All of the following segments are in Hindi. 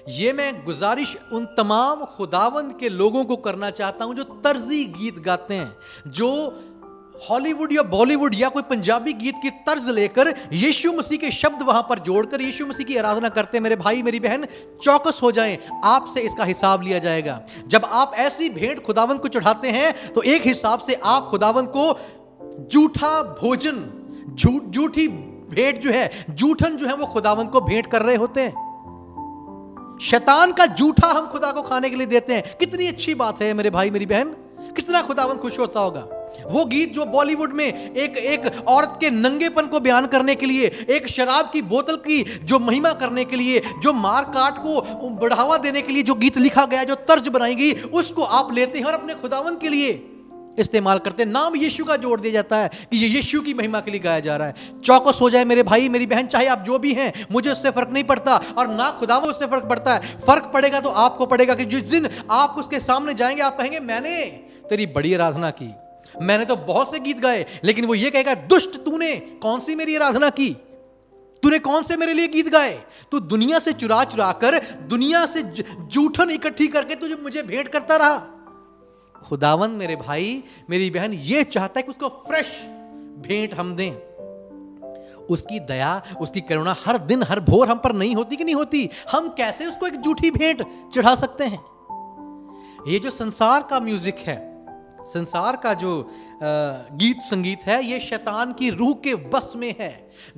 ये मैं गुजारिश उन तमाम खुदावंद के लोगों को करना चाहता हूं जो तर्जी गीत गाते हैं, जो हॉलीवुड या बॉलीवुड या कोई पंजाबी गीत की तर्ज लेकर यीशु मसीह के शब्द वहां पर जोड़कर यीशु मसीह की आराधना करते हैं। मेरे भाई मेरी बहन, चौकस हो जाएं, आपसे इसका हिसाब लिया जाएगा। जब आप ऐसी भेंट खुदावंद को चढ़ाते हैं तो एक हिसाब से आप खुदावंद को झूठा भोजन, झूठी भेंट जो है, जूठन जो है, वो खुदावंद को भेंट कर रहे होते हैं। शैतान का जूठा हम खुदा को खाने के लिए देते हैं। कितनी अच्छी बात है मेरे भाई मेरी बहन, कितना खुदावंद खुश होता होगा। वो गीत जो बॉलीवुड में एक औरत के नंगेपन को बयान करने के लिए, एक शराब की बोतल की जो महिमा करने के लिए, जो मार काट को बढ़ावा देने के लिए जो गीत लिखा गया, जो तर्ज बनाई गई, उसको आप लेते हैं और अपने खुदावंद के लिए इस्तेमाल करते हैं। नाम यीशु का जोड़ दिया जाता है कि ये यीशु की महिमा के लिए गाया जा रहा है। चौकस हो जाए मेरे भाई मेरी बहन, चाहे आप जो भी हैं, मुझे उससे फर्क नहीं पड़ता और ना खुदावंद उससे फर्क पड़ता है। फर्क पड़ेगा तो आपको पड़ेगा कि जिस दिन आप उसके सामने जाएंगे, आप कहेंगे मैंने तेरी बड़ी आराधना की, मैंने तो बहुत से गीत गाए, लेकिन वो ये कहेगा दुष्ट, तूने कौन सी मेरी आराधना की, तूने कौन से मेरे लिए गीत गाए, तू दुनिया से चुरा चुरा कर, दुनिया से जूठन इकट्ठी करके तुझे मुझे भेंट करता रहा। खुदावंद मेरे भाई मेरी बहन ये चाहता है कि उसको फ्रेश भेंट हम दें। उसकी दया, उसकी करुणा हर दिन हर भोर हम पर नहीं होती कि नहीं होती। हम कैसे उसको एक झूठी भेंट चढ़ा सकते हैं। ये जो संसार का म्यूजिक है, संसार का जो गीत संगीत है, ये शैतान की रूह के बस में है।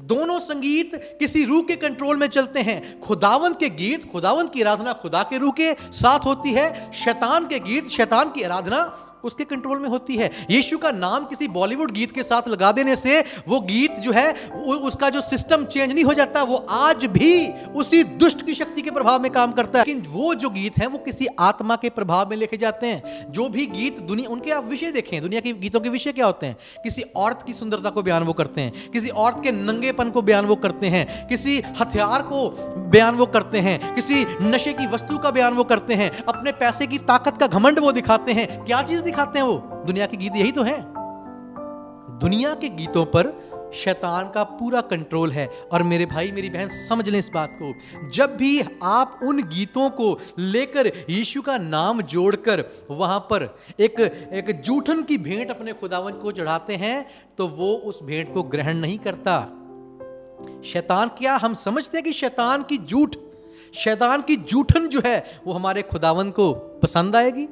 दोनों संगीत किसी रूह के कंट्रोल में चलते हैं। खुदावंद के गीत, खुदावंद की आराधना खुदा के रूह के साथ होती है। शैतान के गीत, शैतान की आराधना उसके कंट्रोल में होती है। यीशु का नाम किसी बॉलीवुड गीत के साथ लगा देने से वो गीत जो है, उसका जो सिस्टम चेंज नहीं हो जाता, वो आज भी उसी दुष्ट की शक्ति के प्रभाव में काम करता है। लेकिन वो जो गीत हैं वो किसी आत्मा के प्रभाव में लेके जाते हैं। जो भी गीत दुनिया, उनके आप विषय देखें, दुनिया के गीतों के विषय क्या होते हैं? किसी औरत की सुंदरता को बयान वो करते हैं, किसी औरत के नंगेपन को बयान वो करते हैं, किसी हथियार को बयान वो करते हैं, किसी नशे की वस्तु का बयान वो करते हैं, अपने पैसे की ताकत का घमंड वो दिखाते हैं। क्या चीज दिखाते हैं वो? दुनिया के गीत यही तो हैं। दुनिया के गीतों पर शैतान का पूरा कंट्रोल है। और मेरे भाई मेरी बहन समझ लें इस बात को, जब भी आप उन गीतों को लेकर यीशु का नाम जोड़कर वहां पर एक जूठन की भेंट अपने खुदावंद को चढ़ाते हैं, तो वो उस भेंट को ग्रहण नहीं करता। शैतान, क्या हम समझते हैं कि शैतान की झूठ, शैतान की जूठन जो है वो हमारे खुदावंद को पसंद आएगी?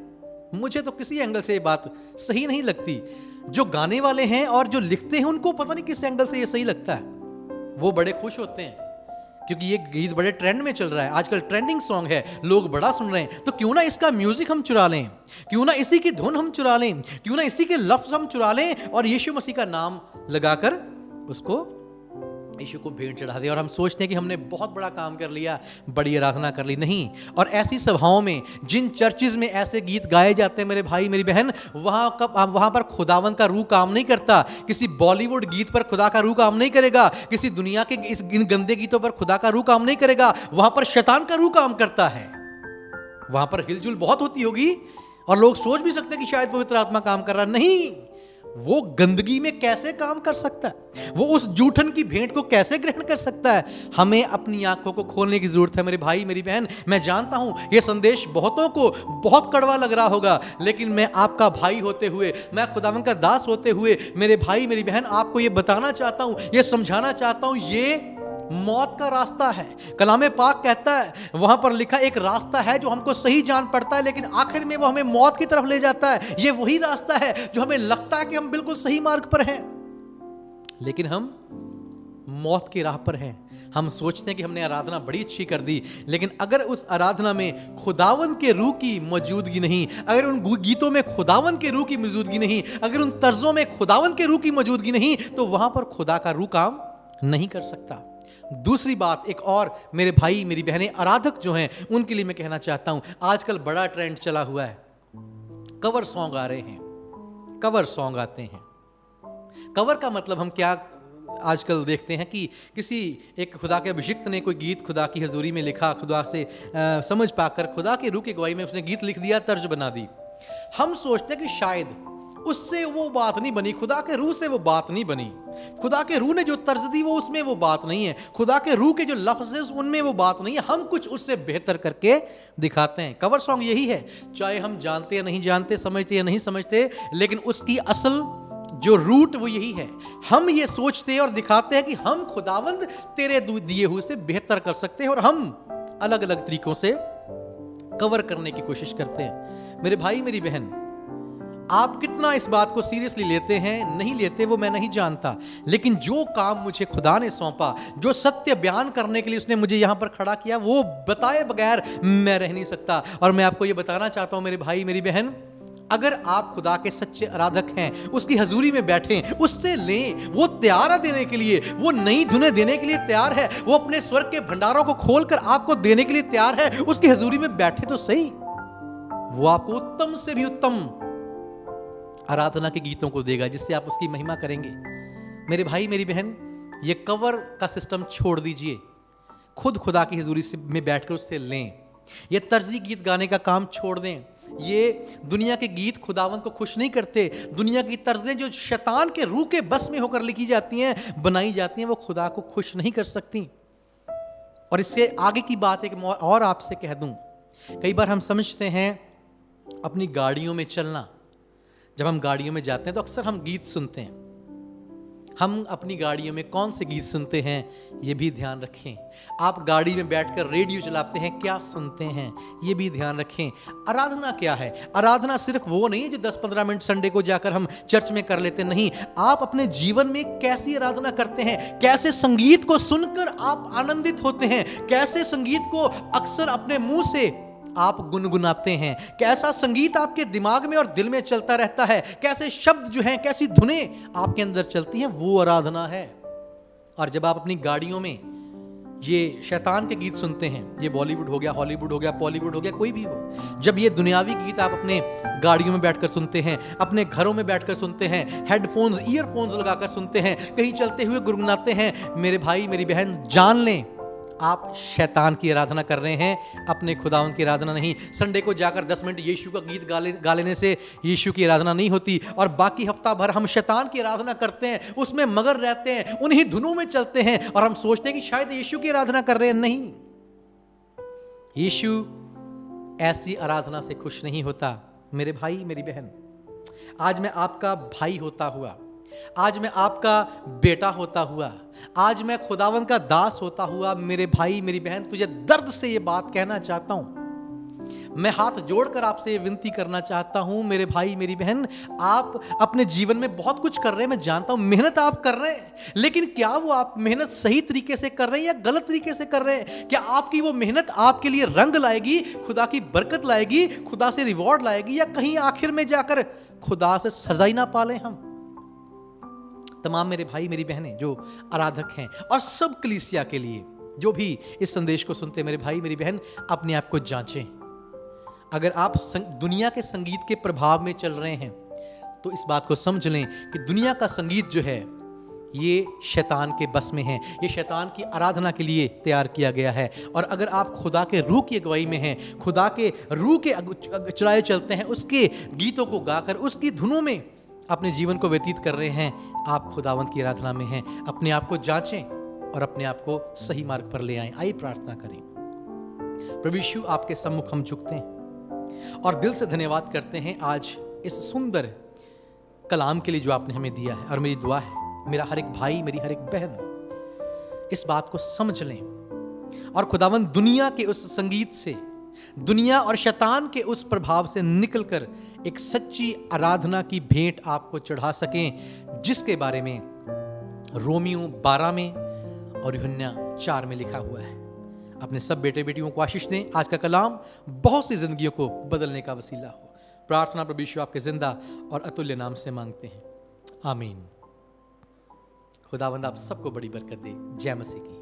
मुझे तो किसी एंगल से ये बात सही नहीं लगती। जो गाने वाले हैं और जो लिखते हैं उनको पता नहीं किस एंगल से ये सही लगता है। वो बड़े खुश होते हैं क्योंकि ये गीत बड़े ट्रेंड में चल रहा है, आजकल ट्रेंडिंग सॉन्ग है, लोग बड़ा सुन रहे हैं। तो क्यों ना इसका म्यूजिक हम चुरा लें, क्यों ना इसी की धुन हम चुरा लें, क्यों ना इसी के लफ्ज हम चुरा लें और यीशु मसीह का नाम लगाकर उसको, यीशु को भेंट चढ़ा दिया। और हम सोचते हैं कि हमने बहुत बड़ा काम कर लिया, बड़ी आराधना कर ली। नहीं। और ऐसी सभाओं में, जिन चर्चेज में ऐसे गीत गाए जाते हैं मेरे भाई मेरी बहन, वहां पर खुदावंद का रूह काम नहीं करता। किसी बॉलीवुड गीत पर खुदा का रूह काम नहीं करेगा, किसी दुनिया के इन गंदे गीतों पर खुदा का रूह काम नहीं करेगा। वहां पर शैतान का रूह काम करता है। वहां पर हिलजुल बहुत होती होगी और लोग सोच भी सकते हैं कि शायद पवित्र आत्मा काम कर रहा। नहीं, वो गंदगी में कैसे काम कर सकता है? वो उस जूठन की भेंट को कैसे ग्रहण कर सकता है? हमें अपनी आंखों को खोलने की जरूरत है मेरे भाई मेरी बहन। मैं जानता हूं यह संदेश बहुतों को बहुत कड़वा लग रहा होगा, लेकिन मैं आपका भाई होते हुए, मैं खुदावंद का दास होते हुए मेरे भाई मेरी बहन आपको यह बताना चाहता हूं, यह समझाना चाहता हूं, ये मौत का रास्ता है। कलामे पाक कहता है, वहां पर लिखा एक रास्ता है जो हमको सही जान पड़ता है, लेकिन आखिर में वो हमें मौत की तरफ ले जाता है। ये वही रास्ता है जो हमें लगता है कि हम बिल्कुल सही मार्ग पर हैं, लेकिन हम मौत की राह पर हैं। हम सोचते हैं कि हमने आराधना बड़ी अच्छी कर दी, लेकिन अगर उस आराधना में खुदावंद के रूह की मौजूदगी नहीं, अगर उन गीतों में खुदावंद के रूह की मौजूदगी नहीं, अगर उन तर्जों में खुदावंद के रूह की मौजूदगी नहीं, तो वहां पर खुदा का रूह काम नहीं कर सकता। दूसरी बात, एक और मेरे भाई मेरी बहनें आराधक जो हैं उनके लिए मैं कहना चाहता हूं, आजकल बड़ा ट्रेंड चला हुआ है, कवर सॉन्ग आ रहे हैं, कवर सॉन्ग आते हैं। कवर का मतलब हम क्या आजकल देखते हैं कि किसी एक खुदा के अभिषिक्त ने कोई गीत खुदा की हजूरी में लिखा, खुदा से समझ पाकर खुदा के रूह की गवाही में उसने गीत लिख दिया, तर्ज बना दी। हम सोचते हैं कि शायद उससे वो बात नहीं बनी, खुदा के रूह से वो बात नहीं बनी। खुदा के रूह ने जो तर्ज दी वो उसमें वो बात नहीं है, खुदा के रूह के जो लफ्ज़ है उनमें वो बात नहीं है। हम कुछ उससे बेहतर करके दिखाते हैं। कवर सॉन्ग यही है, चाहे हम जानते या नहीं जानते, समझते या नहीं समझते, लेकिन उसकी असल जो रूट वो यही है। हम ये सोचते हैं और दिखाते हैं कि हम खुदावंद तेरे दिए हुए से बेहतर कर सकते हैं, और हम अलग अलग तरीकों से कवर करने की कोशिश करते हैं। मेरे भाई मेरी बहन, आप कितना इस बात को सीरियसली लेते हैं नहीं लेते वो मैं नहीं जानता, लेकिन जो काम मुझे खुदा ने सौंपा, जो सत्य बयान करने के लिए उसने मुझे यहां पर खड़ा किया, वो बताए बगैर मैं रह नहीं सकता। और मैं आपको ये बताना चाहता हूं मेरे भाई मेरी बहन, अगर आप खुदा के सच्चे आराधक हैं, उसकी हजूरी में बैठें, उससे लें, वो तैयार है देने के लिए, वो नई धुनें देने के लिए तैयार है, वो अपने स्वर्ग के भंडारों को खोलकर आपको देने के लिए तैयार है। उसकी हजूरी में बैठे तो सही, वो आपको उत्तम से भी उत्तम आराधना के गीतों को देगा जिससे आप उसकी महिमा करेंगे। मेरे भाई मेरी बहन, ये कवर का सिस्टम छोड़ दीजिए, खुद खुदा की हजूरी में बैठकर उससे लें। ये तर्जी गीत गाने का काम छोड़ दें। ये दुनिया के गीत खुदावंत को खुश नहीं करते। दुनिया की तर्जें जो शैतान के रूह के बस में होकर लिखी जाती हैं, बनाई जाती हैं, वो खुदा को खुश नहीं कर सकती। और इससे आगे की बात एक और आपसे कह दूं, कई बार हम समझते हैं अपनी गाड़ियों में चलना, जब हम गाड़ियों में जाते हैं तो अक्सर हम गीत सुनते हैं। हम अपनी गाड़ियों में कौन से गीत सुनते हैं ये भी ध्यान रखें। आप गाड़ी में बैठकर रेडियो चलाते हैं, क्या सुनते हैं ये भी ध्यान रखें। आराधना क्या है? आराधना सिर्फ वो नहीं है जो 10-15 मिनट संडे को जाकर हम चर्च में कर लेते, नहीं। आप अपने जीवन में कैसी आराधना करते हैं, कैसे संगीत को सुनकर आप आनंदित होते हैं, कैसे संगीत को अक्सर अपने मुंह से आप गुनगुनाते हैं, कैसा संगीत आपके दिमाग में और दिल में चलता रहता है, कैसे शब्द जो हैं, कैसी धुनें आपके अंदर चलती हैं, वो आराधना है। और जब आप अपनी गाड़ियों में ये शैतान के गीत सुनते हैं, ये बॉलीवुड हो गया, हॉलीवुड हो गया, बॉलीवुड हो गया, कोई भी हो, जब ये दुनियावी गीत आप अपने गाड़ियों में बैठकर सुनते हैं, अपने घरों में बैठकर सुनते हैं, हेडफोन्स ईयरफोन्स लगाकर सुनते हैं, कहीं चलते हुए गुनगुनाते हैं, मेरे भाई मेरी बहन जान लें, आप शैतान की आराधना कर रहे हैं, अपने खुदावंत की आराधना नहीं। संडे को जाकर 10 मिनट यीशु का गीत गा लेने से यीशु की आराधना नहीं होती, और बाकी हफ्ता भर हम शैतान की आराधना करते हैं, उसमें मगर रहते हैं, उन्हीं धुनों में चलते हैं, और हम सोचते हैं कि शायद यीशु की आराधना कर रहे हैं। नहीं, यीशु ऐसी आराधना से खुश नहीं होता। मेरे भाई मेरी बहन, आज मैं आपका भाई होता हुआ, आज मैं आपका बेटा होता हुआ, आज मैं खुदावन का दास होता हुआ, मेरे भाई मेरी बहन, तुझे दर्द से ये बात कहना चाहता हूं। मैं हाथ जोड़कर आपसे ये विनती करना चाहता हूं, मेरे भाई मेरी बहन, आप अपने जीवन में बहुत कुछ कर रहे हैं, मैं जानता हूं, मेहनत आप कर रहे हैं, लेकिन क्या वो आप मेहनत सही तरीके से कर रहे हैं या गलत तरीके से कर रहे हैं? क्या आपकी वो मेहनत आपके लिए रंग लाएगी, खुदा की बरकत लाएगी, खुदा से रिवॉर्ड लाएगी, या कहीं आखिर में जाकर खुदा से सजा ही ना पाले हम? तमाम मेरे भाई मेरी बहनें जो आराधक हैं, और सब कलीसिया के लिए जो भी इस संदेश को सुनते, मेरे भाई मेरी बहन, अपने आप को जांचें। अगर आप दुनिया के संगीत के प्रभाव में चल रहे हैं तो इस बात को समझ लें कि दुनिया का संगीत जो है ये शैतान के बस में है, ये शैतान की आराधना के लिए तैयार किया गया है। और अगर आप खुदा के रूह की अगुवाई में हैं, खुदा के रूह के चलाए चलते हैं, उसके गीतों को गाकर, उसकी धुनों में अपने जीवन को व्यतीत कर रहे हैं, आप खुदावंत की आराधना में हैं। अपने आप को जांचें और अपने आप को सही मार्ग पर ले आएं। आइए प्रार्थना करें। प्रभु यीशु, आपके सम्मुख हम झुकते हैं और दिल से धन्यवाद करते हैं आज इस सुंदर कलाम के लिए जो आपने हमें दिया है। और मेरी दुआ है मेरा हर एक भाई, मेरी हर एक बहन इस बात को समझ लें, और खुदावंत दुनिया के उस संगीत से, दुनिया और शैतान के उस प्रभाव से निकलकर एक सच्ची आराधना की भेंट आपको चढ़ा सकें, जिसके बारे में रोमियो 12 में और यूहन्ना 4 में लिखा हुआ है। अपने सब बेटे बेटियों को आशीष दें। आज का कलाम बहुत सी जिंदगियों को बदलने का वसीला हो। प्रार्थना प्रभु यीशु आपके जिंदा और अतुल्य नाम से मांगते हैं, आमीन। खुदावंद आप सबको बड़ी बरकत दे। जय मसीह की।